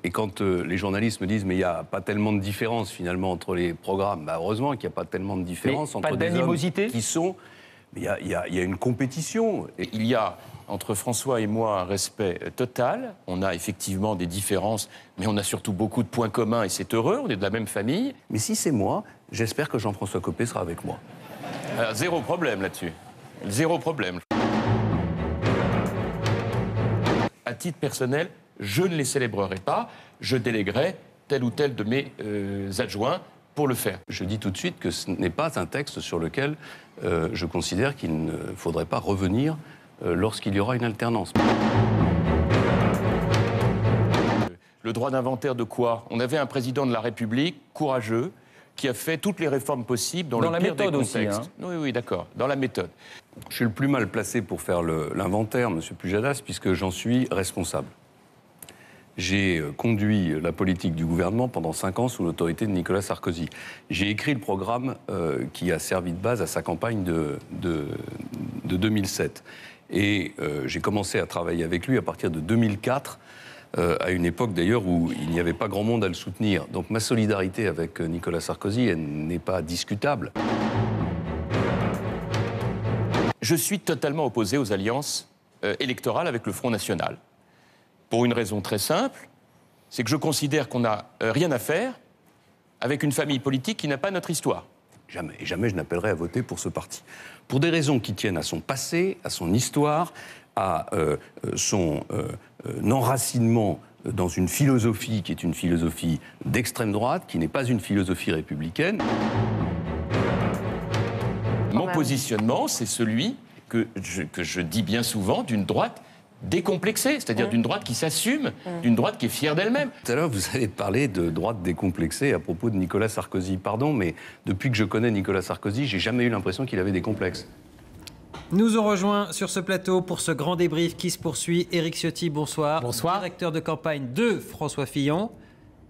Et quand les journalistes me disent mais il n'y a pas tellement de différence finalement entre les programmes, heureusement qu'il n'y a pas tellement de différence entre des hommes qui sont... Mais il y a une compétition. Et il y a entre François et moi un respect total. On a effectivement des différences, mais on a surtout beaucoup de points communs et c'est heureux, on est de la même famille. Mais si c'est moi, j'espère que Jean-François Copé sera avec moi. Alors, zéro problème là-dessus. Zéro problème. À titre personnel, je ne les célébrerai pas. Je déléguerai tel ou tel de mes adjoints pour le faire. Je dis tout de suite que ce n'est pas un texte sur lequel je considère qu'il ne faudrait pas revenir lorsqu'il y aura une alternance. Le droit d'inventaire de quoi? On avait un président de la République courageux qui a fait toutes les réformes possibles dans le pire des contextes. Aussi, hein. Oui, d'accord, dans la méthode. Je suis le plus mal placé pour faire l'inventaire, M. Pujadas, puisque j'en suis responsable. J'ai conduit la politique du gouvernement pendant 5 ans sous l'autorité de Nicolas Sarkozy. J'ai écrit le programme qui a servi de base à sa campagne de 2007. Et j'ai commencé à travailler avec lui à partir de 2004, à une époque d'ailleurs où il n'y avait pas grand monde à le soutenir. Donc ma solidarité avec Nicolas Sarkozy, elle n'est pas discutable. Je suis totalement opposé aux alliances électorales avec le Front National. Pour une raison très simple, c'est que je considère qu'on n'a rien à faire avec une famille politique qui n'a pas notre histoire. Jamais, et jamais je n'appellerai à voter pour ce parti. Pour des raisons qui tiennent à son passé, à son histoire, à son enracinement dans une philosophie qui est une philosophie d'extrême droite, qui n'est pas une philosophie républicaine. Mon positionnement, c'est celui que je dis bien souvent d'une droite décomplexée, c'est-à-dire d'une droite qui s'assume, d'une droite qui est fière d'elle-même. Tout à l'heure, vous avez parlé de droite décomplexée à propos de Nicolas Sarkozy. Pardon, mais depuis que je connais Nicolas Sarkozy, j'ai jamais eu l'impression qu'il avait des complexes. Nous ont rejoint sur ce plateau pour ce grand débrief qui se poursuit. Éric Ciotti, bonsoir. Bonsoir. Directeur de campagne de François Fillon.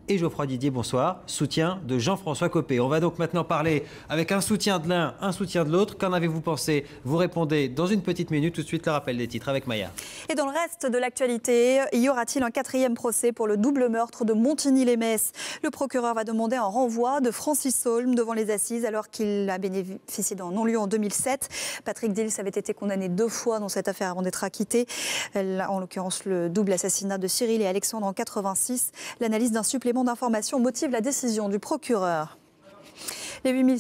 Et Geoffroy Didier, bonsoir, soutien de Jean-François Copé. On va donc maintenant parler avec un soutien de l'un, un soutien de l'autre. Qu'en avez-vous pensé? Vous répondez dans une petite minute. Tout de suite, le rappel des titres avec Maya. Et dans le reste de l'actualité, y aura-t-il un 4e procès pour le double meurtre de Montigny-lès-Metz? Le procureur va demander un renvoi de Francis Holm devant les assises alors qu'il a bénéficié d'un non-lieu en 2007. Patrick Dils avait été condamné 2 fois dans cette affaire avant d'être acquitté. En l'occurrence, le double assassinat de Cyril et Alexandre en 86. L'analyse d'un supplément d'informations motive la décision du procureur. Les 8000